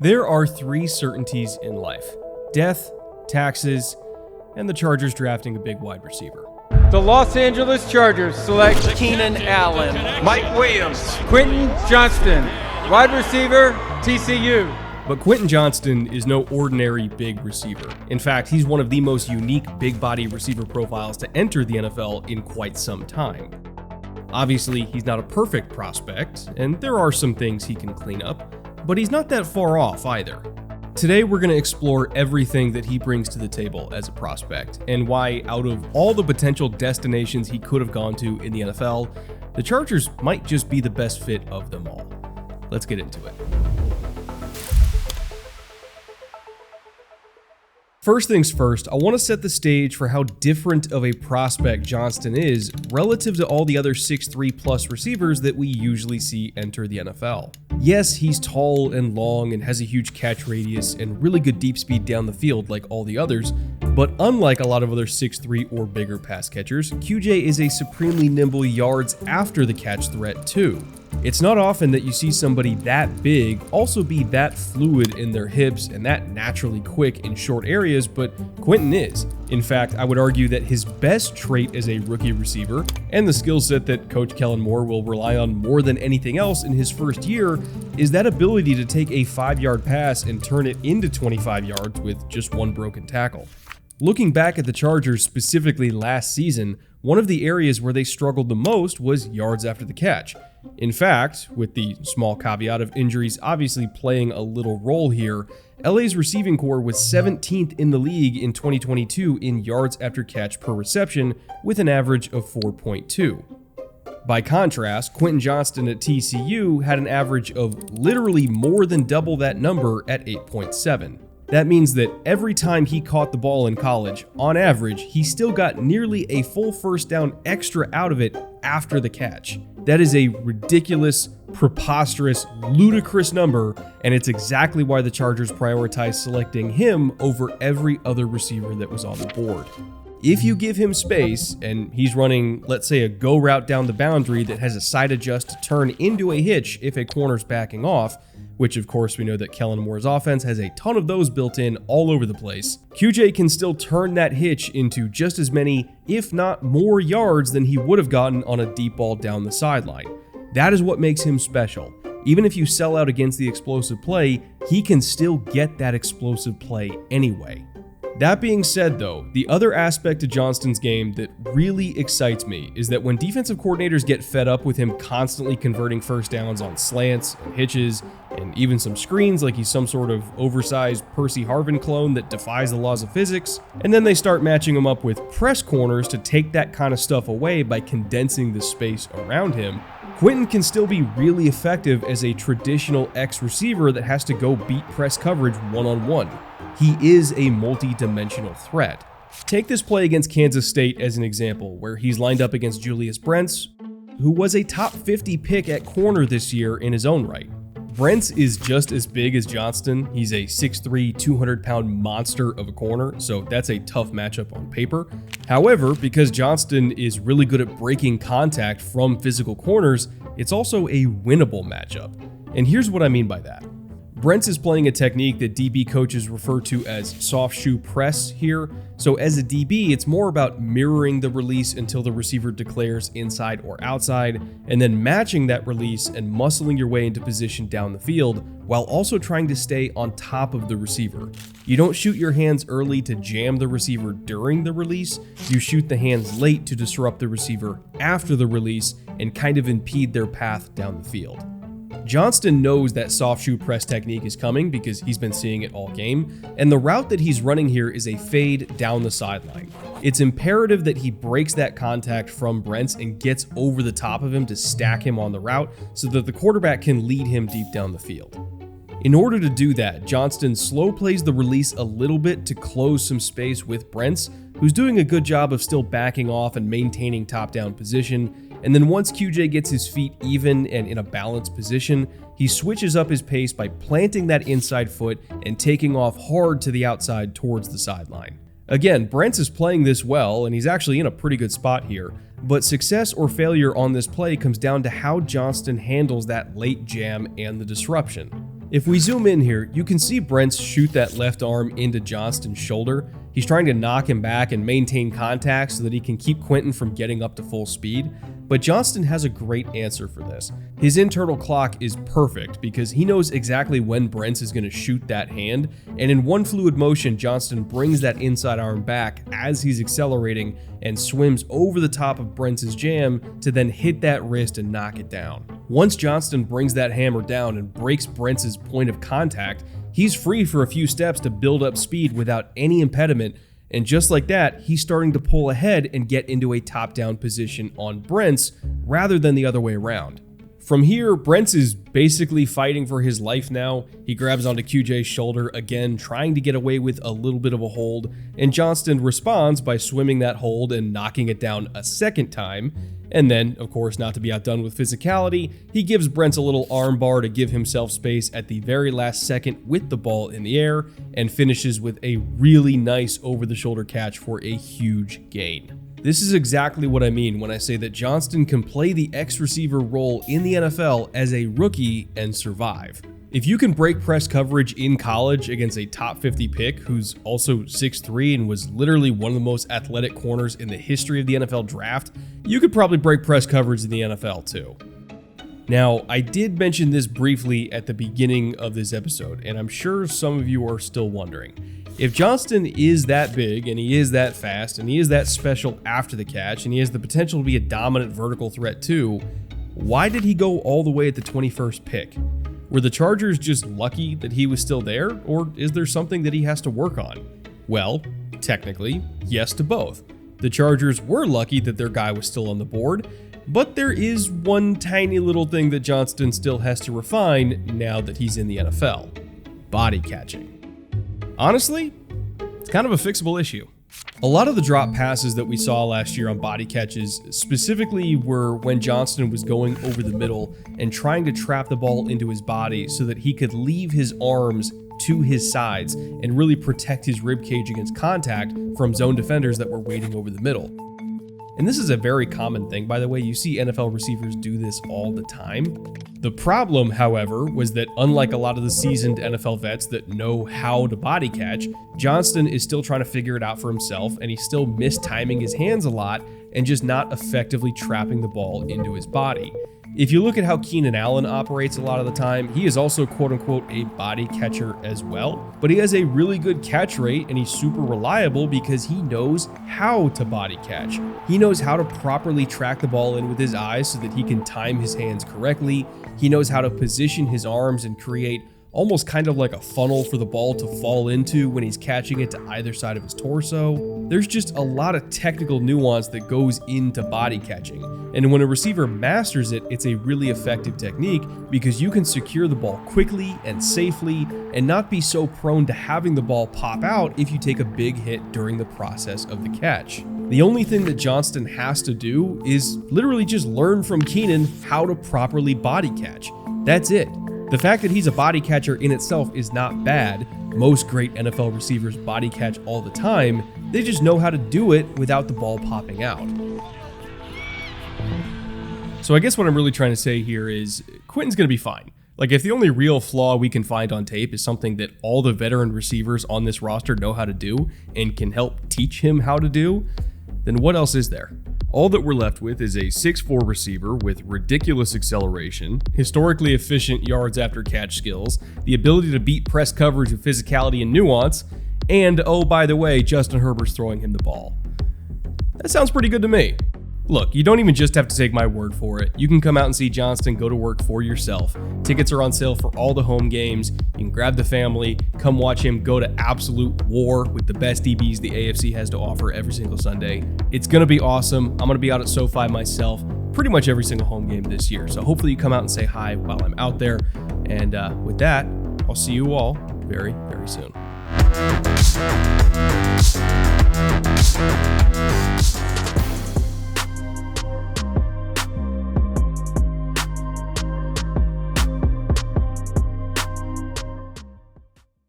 There are three certainties in life: death, taxes, and the Chargers drafting a big wide receiver. The Los Angeles Chargers select Keenan Allen, Mike Williams, Quentin Johnston, wide receiver, TCU. But Quentin Johnston is no ordinary big receiver. In fact, he's one of the most unique big body receiver profiles to enter the NFL in quite some time. Obviously, he's not a perfect prospect, and there are some things he can clean up, but he's not that far off either. Today, we're going to explore everything that he brings to the table as a prospect, and why, out of all the potential destinations he could have gone to in the NFL, the Chargers might just be the best fit of them all. Let's get into it. First things first, I want to set the stage for how different of a prospect Johnston is relative to all the other 6'3 plus receivers that we usually see enter the NFL. Yes, he's tall and long and has a huge catch radius and really good deep speed down the field like all the others, but unlike a lot of other 6'3 or bigger pass catchers, QJ is a supremely nimble yards after the catch threat too. It's not often that you see somebody that big also be that fluid in their hips and that naturally quick in short areas, but Quentin is. In fact, I would argue that his best trait as a rookie receiver, and the skill set that Coach Kellen Moore will rely on more than anything else in his first year, is that ability to take a 5-yard pass and turn it into 25 yards with just one broken tackle. Looking back at the Chargers specifically last season, one of the areas where they struggled the most was yards after the catch. In fact, with the small caveat of injuries obviously playing a little role here, LA's receiving core was 17th in the league in 2022 in yards after catch per reception with an average of 4.2. By contrast, Quentin Johnston at TCU had an average of literally more than double that number at 8.7. That means that every time he caught the ball in college, on average, he still got nearly a full first down extra out of it after the catch. That is a ridiculous, preposterous, ludicrous number, and it's exactly why the Chargers prioritized selecting him over every other receiver that was on the board. If you give him space, and he's running, let's say, a go route down the boundary that has a side adjust to turn into a hitch if a corner's backing off, which of course we know that Kellen Moore's offense has a ton of those built in all over the place, QJ can still turn that hitch into just as many, if not more yards than he would have gotten on a deep ball down the sideline. That is what makes him special. Even if you sell out against the explosive play, he can still get that explosive play anyway. That being said though, the other aspect of Johnston's game that really excites me is that when defensive coordinators get fed up with him constantly converting first downs on slants and hitches and even some screens like he's some sort of oversized Percy Harvin clone that defies the laws of physics, and then they start matching him up with press corners to take that kind of stuff away by condensing the space around him, Quentin can still be really effective as a traditional X receiver that has to go beat press coverage one-on-one. He is a multi-dimensional threat. Take this play against Kansas State as an example, where he's lined up against Julius Brents, who was a top 50 pick at corner this year in his own right. Brents is just as big as Johnston. He's a 6'3", 200-pound monster of a corner, so that's a tough matchup on paper. However, because Johnston is really good at breaking contact from physical corners, it's also a winnable matchup. And here's what I mean by that. Brents is playing a technique that DB coaches refer to as soft shoe press here. So as a DB, it's more about mirroring the release until the receiver declares inside or outside, and then matching that release and muscling your way into position down the field, while also trying to stay on top of the receiver. You don't shoot your hands early to jam the receiver during the release, you shoot the hands late to disrupt the receiver after the release and kind of impede their path down the field. Johnston knows that soft shoe press technique is coming because he's been seeing it all game, and the route that he's running here is a fade down the sideline. It's imperative that he breaks that contact from Brents and gets over the top of him to stack him on the route so that the quarterback can lead him deep down the field. In order to do that, Johnston slow plays the release a little bit to close some space with Brents, who's doing a good job of still backing off and maintaining top-down position. And then once QJ gets his feet even and in a balanced position, he switches up his pace by planting that inside foot and taking off hard to the outside towards the sideline. Again, Brents is playing this well, and he's actually in a pretty good spot here, but success or failure on this play comes down to how Johnston handles that late jam and the disruption. If we zoom in here, you can see Brents shoot that left arm into Johnston's shoulder. He's trying to knock him back and maintain contact so that he can keep Quentin from getting up to full speed. But Johnston has a great answer for this. His internal clock is perfect because he knows exactly when Brents is going to shoot that hand, and in one fluid motion, Johnston brings that inside arm back as he's accelerating and swims over the top of Brents' jam to then hit that wrist and knock it down. Once Johnston brings that hammer down and breaks Brents' point of contact, he's free for a few steps to build up speed without any impediment. And just like that, he's starting to pull ahead and get into a top-down position on Brents rather than the other way around. From here, Brents is basically fighting for his life now. He grabs onto QJ's shoulder again, trying to get away with a little bit of a hold, and Johnston responds by swimming that hold and knocking it down a second time. And then, of course, not to be outdone with physicality, he gives Brents a little arm bar to give himself space at the very last second with the ball in the air, and finishes with a really nice over-the-shoulder catch for a huge gain. This is exactly what I mean when I say that Johnston can play the X-receiver role in the NFL as a rookie and survive. If you can break press coverage in college against a top 50 pick who's also 6'3" and was literally one of the most athletic corners in the history of the NFL draft, you could probably break press coverage in the NFL too. Now, I did mention this briefly at the beginning of this episode, and I'm sure some of you are still wondering. If Johnston is that big, and he is that fast, and he is that special after the catch, and he has the potential to be a dominant vertical threat too, why did he go all the way at the 21st pick? Were the Chargers just lucky that he was still there, or is there something that he has to work on? Well, technically, yes to both. The Chargers were lucky that their guy was still on the board, but there is one tiny little thing that Johnston still has to refine now that he's in the NFL: body catching. Honestly, it's kind of a fixable issue. A lot of the drop passes that we saw last year on body catches specifically were when Johnston was going over the middle and trying to trap the ball into his body so that he could leave his arms to his sides and really protect his ribcage against contact from zone defenders that were waiting over the middle. And this is a very common thing, by the way. You see NFL receivers do this all the time. The problem, however, was that unlike a lot of the seasoned NFL vets that know how to body catch, Johnston is still trying to figure it out for himself, and he's still mistiming his hands a lot and just not effectively trapping the ball into his body. If you look at how Keenan Allen operates a lot of the time, he is also quote-unquote a body catcher as well, but he has a really good catch rate and he's super reliable because he knows how to body catch. He knows how to properly track the ball in with his eyes so that he can time his hands correctly. He knows how to position his arms and create almost kind of like a funnel for the ball to fall into when he's catching it to either side of his torso. There's just a lot of technical nuance that goes into body catching. And when a receiver masters it, it's a really effective technique because you can secure the ball quickly and safely and not be so prone to having the ball pop out if you take a big hit during the process of the catch. The only thing that Johnston has to do is literally just learn from Keenan how to properly body catch. That's it. The fact that he's a body catcher in itself is not bad. Most great NFL receivers body catch all the time. They just know how to do it without the ball popping out. So I guess what I'm really trying to say here is Quentin's going to be fine. Like, if the only real flaw we can find on tape is something that all the veteran receivers on this roster know how to do and can help teach him how to do, then what else is there? All that we're left with is a 6'4" receiver with ridiculous acceleration, historically efficient yards after catch skills, the ability to beat press coverage with physicality and nuance, and, oh, by the way, Justin Herbert's throwing him the ball. That sounds pretty good to me. Look, you don't even just have to take my word for it. You can come out and see Johnston go to work for yourself. Tickets are on sale for all the home games. You can grab the family, come watch him go to absolute war with the best DBs the AFC has to offer every single Sunday. It's going to be awesome. I'm going to be out at SoFi myself pretty much every single home game this year. So hopefully you come out and say hi while I'm out there. And with that, I'll see you all very, very soon.